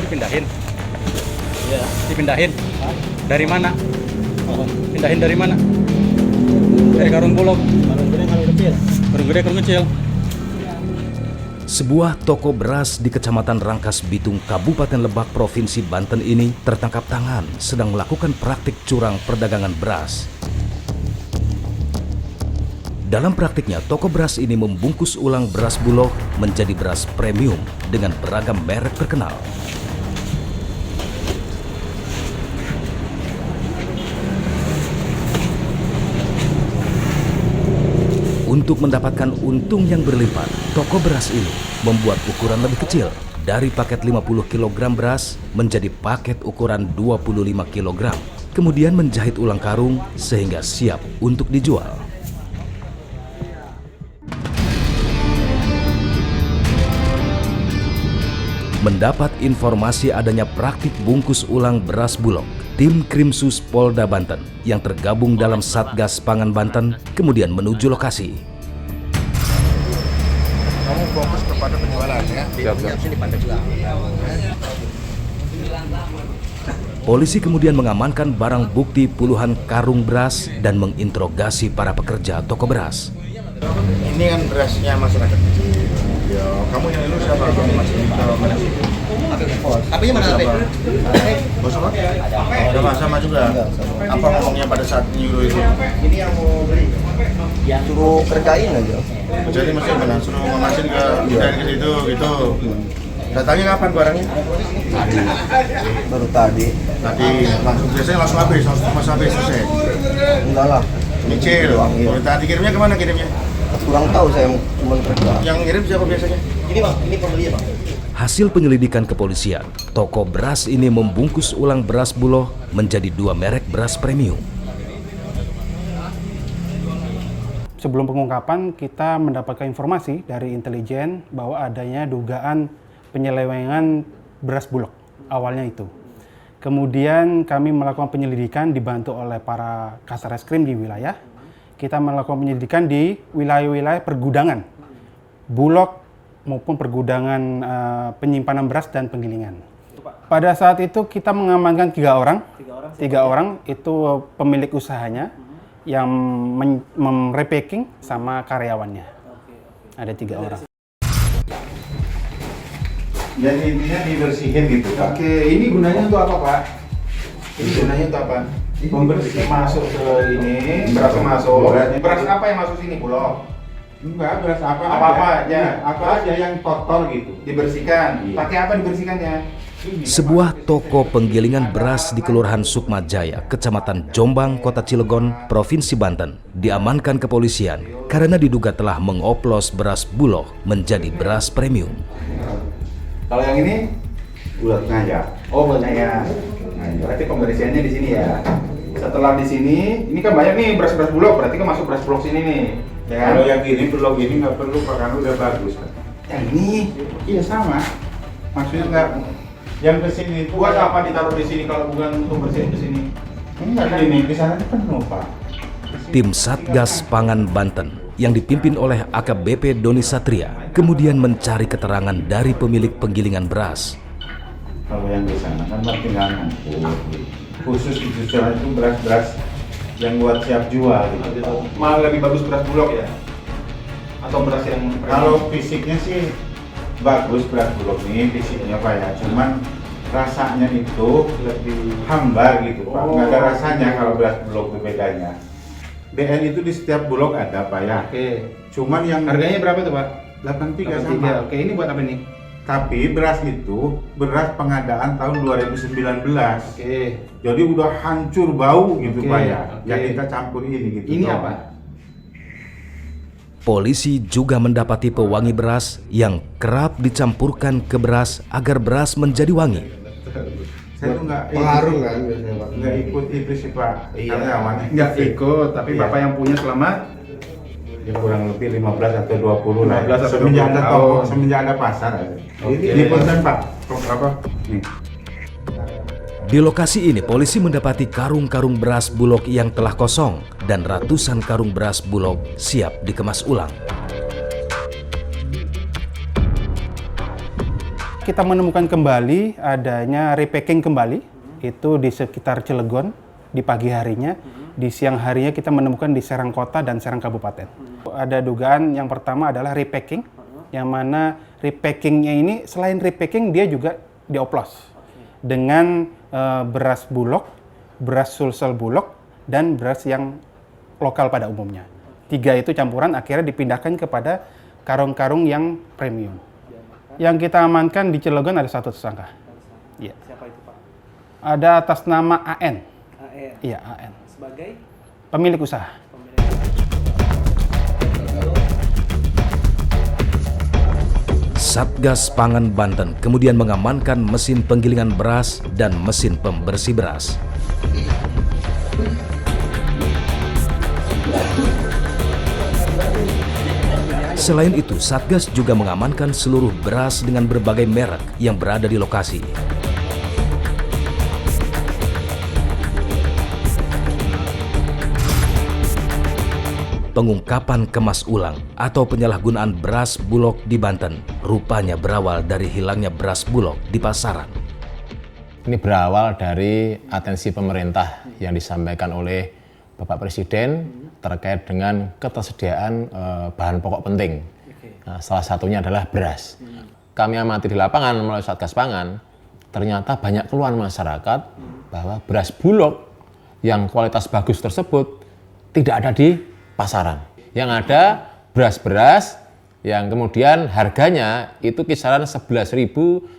Dipindahin. Iya. Dipindahin. Hah? Dari mana? Oh, Pindahin dari mana? Dari Karung Bulog. karung gede, karung kecil. Karung gede, karung kecil. Sebuah toko beras di Kecamatan Rangkas Bitung, Kabupaten Lebak, Provinsi Banten ini tertangkap tangan sedang melakukan praktik curang perdagangan beras. Dalam praktiknya, toko beras ini membungkus ulang beras Bulog menjadi beras premium dengan beragam merek terkenal. Untuk mendapatkan untung yang berlimpah, toko beras ini membuat ukuran lebih kecil dari paket 50 kg beras menjadi paket ukuran 25 kg. Kemudian menjahit ulang karung sehingga siap untuk dijual. Mendapat informasi adanya praktik bungkus ulang beras Bulog, tim Krimsus Polda Banten yang tergabung dalam Satgas Pangan Banten kemudian menuju lokasi. Kamu fokus kepada penjualan ya? Polisi kemudian mengamankan barang bukti puluhan karung beras dan menginterogasi para pekerja toko beras. Ini kan berasnya masyarakat kecil. Ya, kamu yang dulu siapa? Kamu masih mana sih? HP-nya mana HP? Bos apa? Sama juga. Apa ngomongnya pada saat nyuruh itu? Ini yang mau beli. Yang suruh kerjain aja. Jadi masih mana? Suruh memasin ke dan ke situ gitu. Datangnya kapan barangnya? Baru tadi. Tadi langsung biasanya langsung habis selesai. Enggak lah. Nyicil. Tadi kirimnya kemana kirimnya? Kurang tahu saya cuma kerja. Yang ngirim siapa biasanya? Ini bang, ini pembeli ya bang. Hasil penyelidikan kepolisian, toko beras ini membungkus ulang beras Bulog menjadi 2 merek beras premium. Sebelum pengungkapan, kita mendapatkan informasi dari intelijen bahwa adanya dugaan penyelewengan beras Bulog. Awalnya itu. Kemudian kami melakukan penyelidikan dibantu oleh para Kasareskrim di wilayah. Kita melakukan penyelidikan di wilayah-wilayah pergudangan Bulog maupun pergudangan penyimpanan beras dan penggilingan. Pada saat itu kita mengamankan 3 orang. 3 orang itu pemilik usahanya yang merepacking sama karyawannya. Ada 3 orang. Jadi intinya dibersihin gitu Pak. Oke, ini gunanya untuk apa Pak? Ini gunanya untuk apa? Membersihkan masuk ke ini, beras masuk. Beras apa yang masuk sini, Bulog? Enggak, beras apa aja. Apa aja yang kotor gitu. Dibersihkan. Iya. Pakai apa dibersihkannya? Sebuah toko penggilingan beras di Kelurahan Sukmajaya, Kecamatan Jombang, Kota Cilegon, Provinsi Banten, diamankan kepolisian karena diduga telah mengoplos beras Bulog menjadi beras premium. Kalau yang ini bulatnya ya. Oh, bulatnya ya. Nah, berarti pembersihannya di sini ya. Setelah di sini, ini kan banyak nih beras-beras Bulog, berarti kan masuk beras Bulog sini nih. Ya kan? Kalau yang ini Bulog ini nggak perlu Pak, karena udah bagus kan. Yang ini, iya sama. Maksudnya enggak Yang ke sini itu buat apa ditaruh di sini kalau bukan untuk bersihin ke sini? enggak kan ini di sana penuh Pak. Tim Satgas Pangan Banten yang dipimpin oleh AKBP Doni Satria kemudian mencari keterangan dari pemilik penggilingan beras. Kalau yang di sana kan tinggal ngangkut. Khusus di sana itu beras-beras yang buat siap jual gitu. Malah lebih bagus beras Bulog ya? Atau beras yang Kalau fisiknya sih bagus beras Bulog nih fisiknya Pak ya, cuman rasanya itu lebih hambar gitu Pak, nggak ada rasanya kalau beras Bulog itu bedanya. BN itu di setiap Bulog ada Pak ya. Oke. Cuman yang Harganya berapa tuh Pak? 83 83. sama. Oke, ini buat apa nih? Tapi beras itu beras pengadaan tahun 2019. Oke. Jadi udah hancur bau gitu Oke, Pak ya. oke. Yang kita campur ini gitu. Ini doang. apa? Polisi juga mendapati pewangi beras yang kerap dicampurkan ke beras agar beras menjadi wangi. Saya tuh nggak Pengaruh kan biasanya Pak. nggak ikut itu sih Pak. Karyawan. Nggak ikut, tapi Iya. Bapak yang punya selama Ya kurang lebih 15 atau 20 lah. 15 atau Semenjak 20 ada tahun. toko, semenjak ada pasar. Oke. Ini punten Pak. Apa? Nih. Di lokasi ini, polisi mendapati karung-karung beras Bulog yang telah kosong dan ratusan karung beras Bulog siap dikemas ulang. Kita menemukan kembali adanya repacking kembali, itu di sekitar Cilegon di pagi harinya. Di siang harinya kita menemukan di Serang Kota dan Serang Kabupaten. Ada dugaan yang pertama adalah repacking, yang mana repackingnya ini selain repacking dia juga dioplos dengan beras Bulog, beras Sulsel Bulog, dan beras yang lokal pada umumnya. 3 itu campuran akhirnya dipindahkan kepada karung-karung yang premium. Yang kita amankan di Cilegon ada 1 tersangka. Iya. Siapa itu, Pak? Ada atas nama AN. AN. Iya, AN. Sebagai Pemilik usaha. Satgas Pangan Banten kemudian mengamankan mesin penggilingan beras dan mesin pembersih beras. Selain itu, Satgas juga mengamankan seluruh beras dengan berbagai merek yang berada di lokasi. Pengungkapan kemas ulang atau penyalahgunaan beras Bulog di Banten rupanya berawal dari hilangnya beras Bulog di pasaran. Ini berawal dari atensi pemerintah yang disampaikan oleh Bapak Presiden terkait dengan ketersediaan bahan pokok penting. Nah, salah satunya adalah beras. Kami amati di lapangan melalui Satgas Pangan, ternyata banyak keluhan masyarakat bahwa beras Bulog yang kualitas bagus tersebut tidak ada di pasaran. Yang ada beras-beras yang kemudian harganya itu kisaran 11.000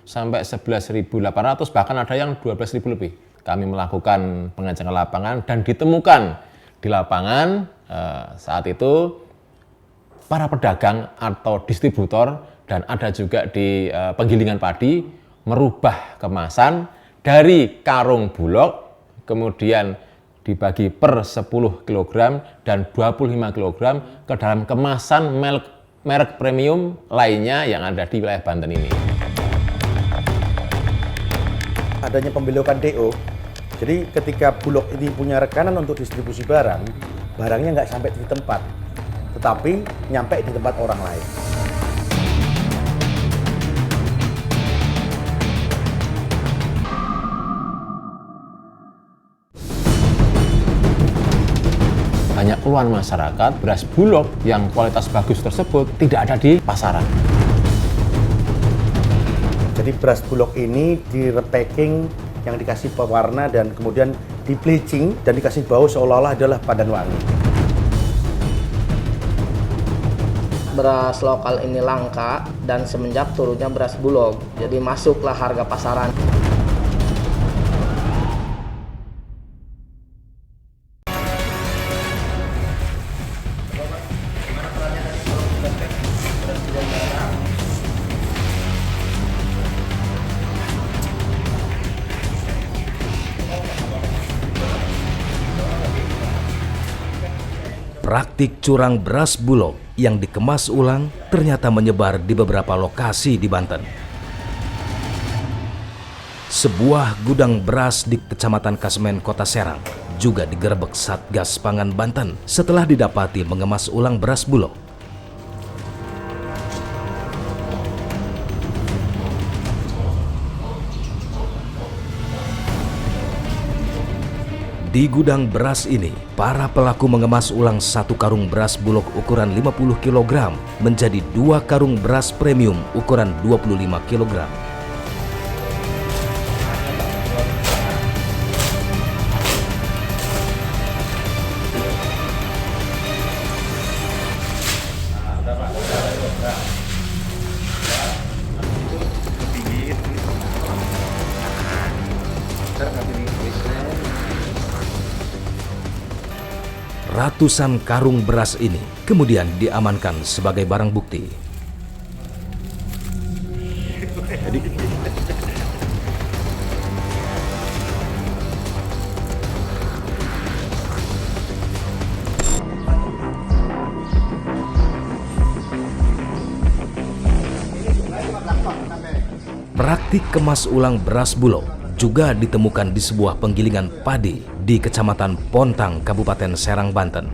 sampai 11.800, bahkan ada yang 12.000 lebih. Kami melakukan pengecekan lapangan dan ditemukan di lapangan saat itu para pedagang atau distributor dan ada juga di penggilingan padi merubah kemasan dari karung Bulog kemudian dibagi per 10 kg dan 25 kg ke dalam kemasan merek premium lainnya yang ada di wilayah Banten ini. Adanya pembelokan DO, jadi ketika Bulog ini punya rekanan untuk distribusi barang, barangnya nggak sampai di tempat, tetapi nyampe di tempat orang lain. Banyak keluhan masyarakat, beras Bulog yang kualitas bagus tersebut tidak ada di pasaran. Jadi beras Bulog ini di repacking yang dikasih pewarna dan kemudian di bleaching dan dikasih bau seolah-olah adalah pandan wangi. Beras lokal ini langka dan semenjak turunnya beras Bulog, jadi masuklah harga pasaran. Praktik curang beras Bulog yang dikemas ulang ternyata menyebar di beberapa lokasi di Banten. Sebuah gudang beras di Kecamatan Kasemen, Kota Serang juga digerebek Satgas Pangan Banten setelah didapati mengemas ulang beras Bulog. Di gudang beras ini, para pelaku mengemas ulang 1 karung beras Bulog ukuran 50 kg menjadi 2 karung beras premium ukuran 25 kg. Ratusan karung beras ini kemudian diamankan sebagai barang bukti. Praktik kemas ulang beras Bulog juga ditemukan di sebuah penggilingan padi di Kecamatan Pontang, Kabupaten Serang, Banten.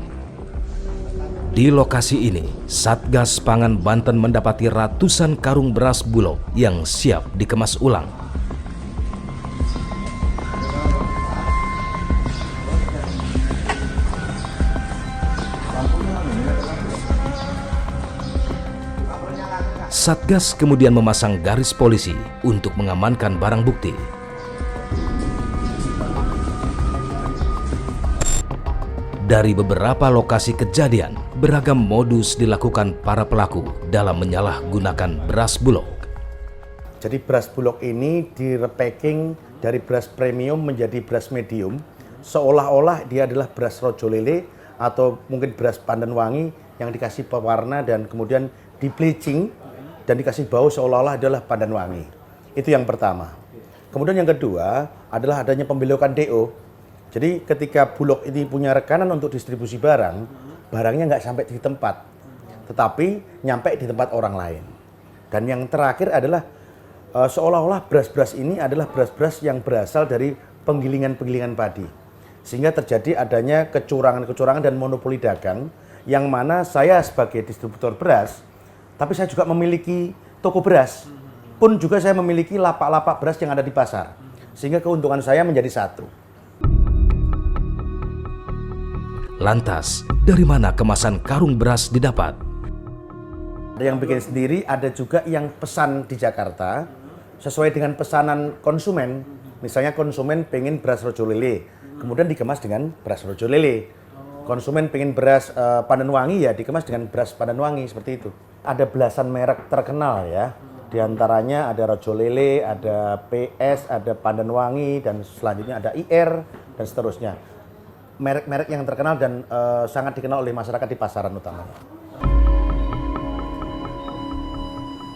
Di lokasi ini, Satgas Pangan Banten mendapati ratusan karung beras Bulog yang siap dikemas ulang. Satgas kemudian memasang garis polisi untuk mengamankan barang bukti. Dari beberapa lokasi kejadian, beragam modus dilakukan para pelaku dalam menyalahgunakan beras Bulog. Jadi beras Bulog ini direpacking dari beras premium menjadi beras medium, seolah-olah dia adalah beras rojo lele atau mungkin beras pandan wangi yang dikasih pewarna dan kemudian di bleaching dan dikasih bau seolah-olah adalah pandan wangi. Itu yang pertama. Kemudian yang kedua adalah adanya pembelokan DO. Jadi ketika Bulog ini punya rekanan untuk distribusi barang, barangnya nggak sampai di tempat, tetapi nyampe di tempat orang lain. Dan yang terakhir adalah seolah-olah beras-beras ini adalah beras-beras yang berasal dari penggilingan-penggilingan padi. Sehingga terjadi adanya kecurangan-kecurangan dan monopoli dagang, yang mana saya sebagai distributor beras, tapi saya juga memiliki toko beras, pun juga saya memiliki lapak-lapak beras yang ada di pasar. Sehingga keuntungan saya menjadi satu. Lantas, dari mana kemasan karung beras didapat? Ada yang bikin sendiri, ada juga yang pesan di Jakarta, sesuai dengan pesanan konsumen. Misalnya konsumen pengen beras rojo lele, kemudian dikemas dengan beras rojo lele. Konsumen pengen beras pandan wangi, ya dikemas dengan beras pandan wangi, seperti itu. Ada belasan merek terkenal ya, di antaranya ada rojo lele, ada PS, ada pandan wangi, dan selanjutnya ada IR, dan seterusnya. Merek-merek yang terkenal dan sangat dikenal oleh masyarakat di pasaran utamanya.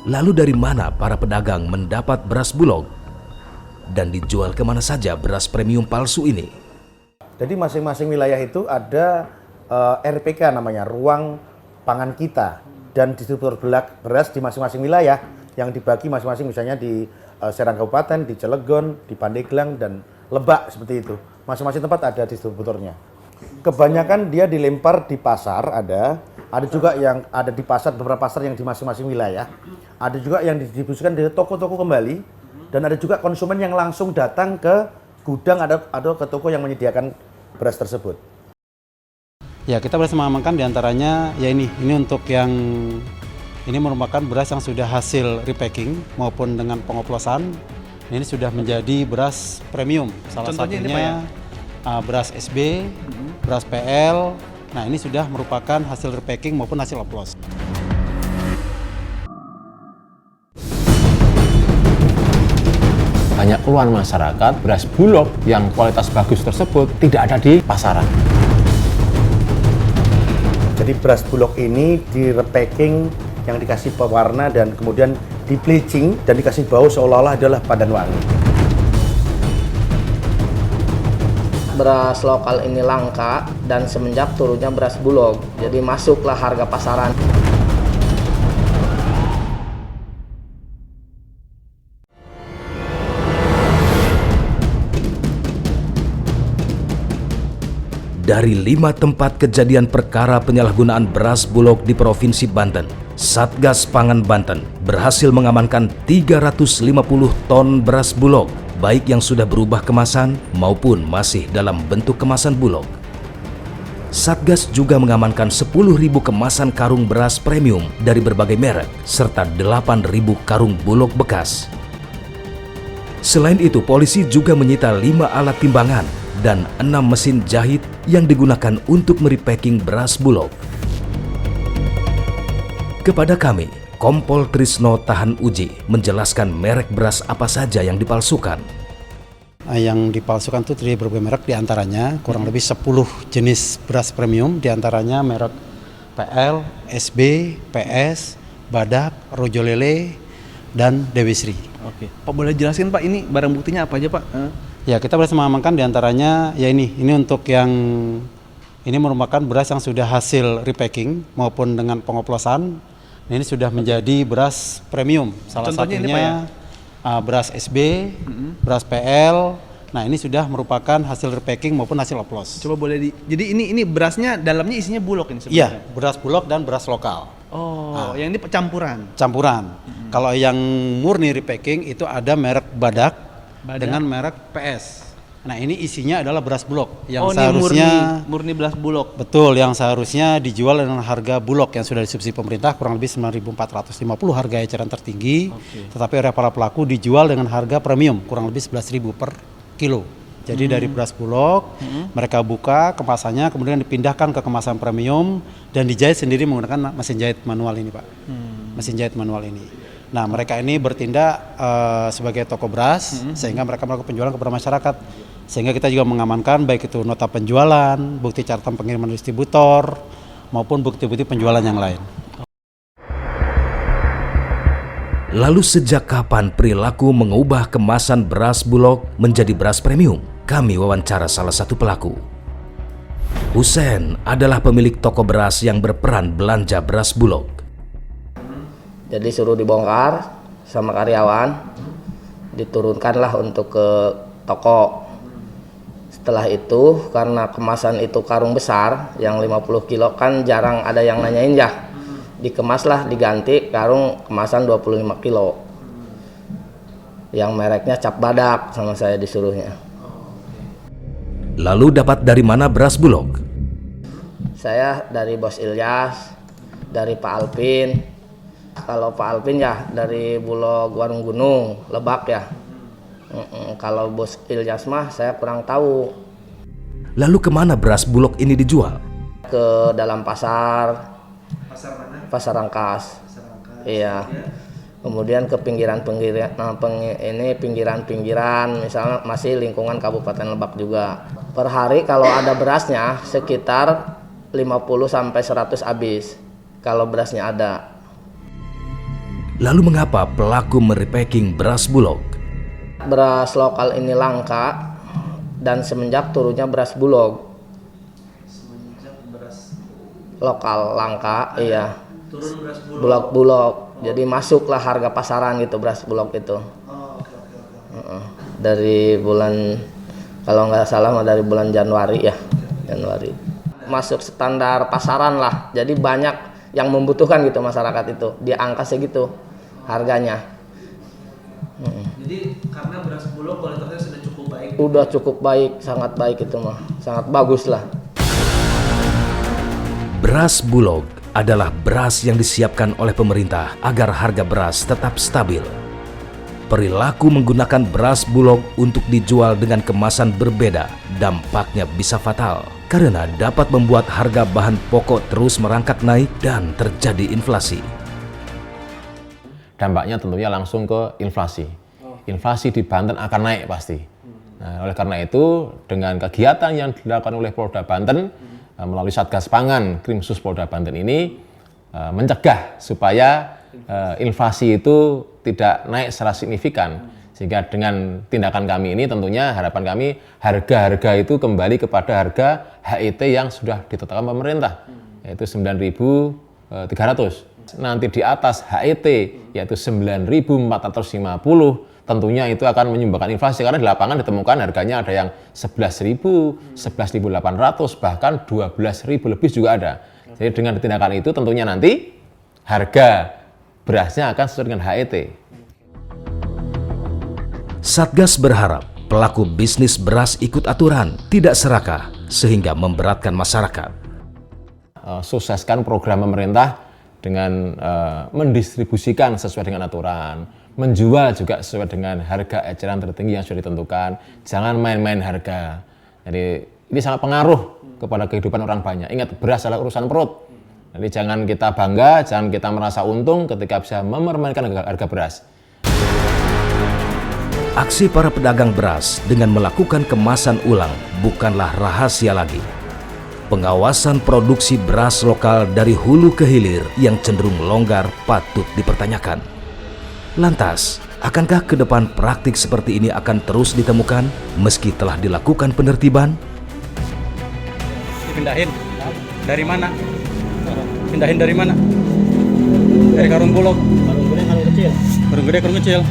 Lalu dari mana para pedagang mendapat beras Bulog? Dan dijual kemana saja beras premium palsu ini? Jadi masing-masing wilayah itu ada RPK namanya, Ruang Pangan Kita. Dan distributor beras di masing-masing wilayah yang dibagi masing-masing, misalnya di Serang Kabupaten, di Cilegon, di Pandeglang, dan Lebak, seperti itu. Masing-masing tempat ada distributornya. Kebanyakan dia dilempar di pasar, ada juga yang ada di pasar, beberapa pasar yang di masing-masing wilayah. Ada juga yang didistribusikan di toko-toko kembali, dan ada juga konsumen yang langsung datang ke gudang atau ke toko yang menyediakan beras tersebut. Ya, kita berhasil mengamankan diantaranya ya ini untuk yang ini merupakan beras yang sudah hasil repacking maupun dengan pengoplosan. Ini sudah menjadi beras premium. Salah Contohnya satunya beras SB, beras PL. Nah, ini sudah merupakan hasil repacking maupun hasil oplos. Banyak keluhan masyarakat, beras Bulog yang kualitas bagus tersebut tidak ada di pasaran. Jadi beras Bulog ini direpacking yang dikasih pewarna dan kemudian di bleaching dan dikasih bau seolah-olah adalah pandan wangi. Beras lokal ini langka dan semenjak turunnya beras Bulog, jadi masuklah harga pasaran. Dari 5 tempat kejadian perkara penyalahgunaan beras Bulog di Provinsi Banten, Satgas Pangan Banten berhasil mengamankan 350 ton beras Bulog, baik yang sudah berubah kemasan maupun masih dalam bentuk kemasan Bulog. Satgas juga mengamankan 10.000 kemasan karung beras premium dari berbagai merek, serta 8.000 karung Bulog bekas. Selain itu, polisi juga menyita 5 alat timbangan dan 6 mesin jahit yang digunakan untuk merepacking beras Bulog. Kepada kami, Kompol Trisno Tahan Uji menjelaskan merek beras apa saja yang dipalsukan. Yang dipalsukan itu dari berbagai merek, diantaranya kurang lebih 10 jenis beras premium, diantaranya merek PL, SB, PS, Badak, Rojo Lele, dan Dewi Sri. Oke, Pak boleh jelasin Pak, ini barang buktinya apa aja Pak? Ya, kita berhasil mengamankan diantaranya ya ini untuk yang ini merupakan beras yang sudah hasil repacking maupun dengan pengoplosan. Ini sudah menjadi beras premium. Salah Contohnya satunya beras SB, beras PL, Nah, ini sudah merupakan hasil repacking maupun hasil oplos. Coba boleh jadi ini berasnya dalamnya isinya bulog ini sebenarnya? Iya, beras bulog dan beras lokal. Oh, yang ini campuran? Campuran. Kalau yang murni repacking itu ada merek Badak dengan merek PS. Nah, ini isinya adalah beras bulog yang seharusnya ini murni beras bulog. Betul, yang seharusnya dijual dengan harga bulog yang sudah disubsidi pemerintah kurang lebih 9.450 harga eceran tertinggi. Tetapi oleh para pelaku dijual dengan harga premium kurang lebih 11.000 per kilo. Jadi dari beras bulog mereka buka kemasannya, kemudian dipindahkan ke kemasan premium dan dijahit sendiri menggunakan mesin jahit manual ini, Pak. Mesin jahit manual ini. Nah, mereka ini bertindak sebagai toko beras sehingga mereka melakukan penjualan kepada masyarakat. Sehingga kita juga mengamankan baik itu nota penjualan, bukti catatan pengiriman distributor, maupun bukti-bukti penjualan yang lain. Lalu sejak kapan perilaku mengubah kemasan beras bulog menjadi beras premium? Kami wawancara salah satu pelaku. Husein adalah pemilik toko beras yang berperan belanja beras bulog. Jadi suruh dibongkar sama karyawan, diturunkanlah untuk ke toko. Setelah itu karena kemasan itu karung besar yang 50 kilo kan jarang ada yang nanyain ya. Dikemaslah diganti karung kemasan 25 kilo. Yang mereknya Cap Badak sama saya disuruhnya. Lalu dapat dari mana beras bulog? Saya dari Bos Ilyas, dari Pak Alpin. Kalau Pak Alpin ya dari Bulog Warung Gunung, Lebak ya. Kalau Bos Ilyas mah saya kurang tahu. Lalu kemana beras bulog ini dijual? Ke dalam pasar. Pasar mana? Pasar Rangkas. Iya. Kemudian ke pinggiran-pinggiran, misalnya masih lingkungan Kabupaten Lebak juga. Per hari kalau ada berasnya sekitar 50 sampai 100 habis. Kalau berasnya ada. Lalu mengapa pelaku merepacking beras bulog? Beras lokal ini langka dan semenjak turunnya beras bulog. Semenjak beras lokal langka, iya. Turun beras bulog. Jadi masuklah harga pasaran gitu beras bulog itu. Dari bulan, kalau nggak salah dari bulan Januari ya, Januari. Masuk standar pasaran lah. Jadi banyak yang membutuhkan gitu masyarakat itu. Di angka segitu harganya. Jadi karena beras bulog kualitasnya sudah cukup baik. Udah cukup baik, sangat baik itu mah, sangat bagus lah. Beras bulog adalah beras yang disiapkan oleh pemerintah agar harga beras tetap stabil. Perilaku menggunakan beras bulog untuk dijual dengan kemasan berbeda dampaknya bisa fatal karena dapat membuat harga bahan pokok terus merangkak naik dan terjadi inflasi. Dampaknya tentunya langsung ke inflasi. Inflasi di Banten akan naik pasti. Nah, oleh karena itu, dengan kegiatan yang dilakukan oleh Polda Banten melalui Satgas Pangan Krimsus Polda Banten ini mencegah supaya inflasi itu tidak naik secara signifikan. Sehingga dengan tindakan kami ini tentunya harapan kami harga-harga itu kembali kepada harga HET yang sudah ditetapkan pemerintah, yaitu 9.300. Nanti di atas HET yaitu 9.450, tentunya itu akan menyumbangkan inflasi karena di lapangan ditemukan harganya ada yang 11.000, 11.800, bahkan 12.000 lebih juga ada. Jadi dengan tindakan itu tentunya nanti harga berasnya akan sesuai dengan HET. Satgas berharap pelaku bisnis beras ikut aturan, tidak serakah sehingga memberatkan masyarakat. Sukseskan program pemerintah dengan mendistribusikan sesuai dengan aturan, menjual juga sesuai dengan harga eceran tertinggi yang sudah ditentukan. Jangan main-main harga. Jadi ini sangat pengaruh kepada kehidupan orang banyak. Ingat, beras adalah urusan perut. Jadi jangan kita bangga, jangan kita merasa untung ketika bisa mempermainkan harga beras. Aksi para pedagang beras dengan melakukan kemasan ulang bukanlah rahasia lagi. Pengawasan produksi beras lokal dari hulu ke hilir yang cenderung longgar patut dipertanyakan. Lantas, akankah ke depan praktik seperti ini akan terus ditemukan meski telah dilakukan penertiban? Dipindahin. Dari mana? Pindahin dari mana? Dari karung bulog. Karung gede, karung kecil. Karung gede, karung kecil.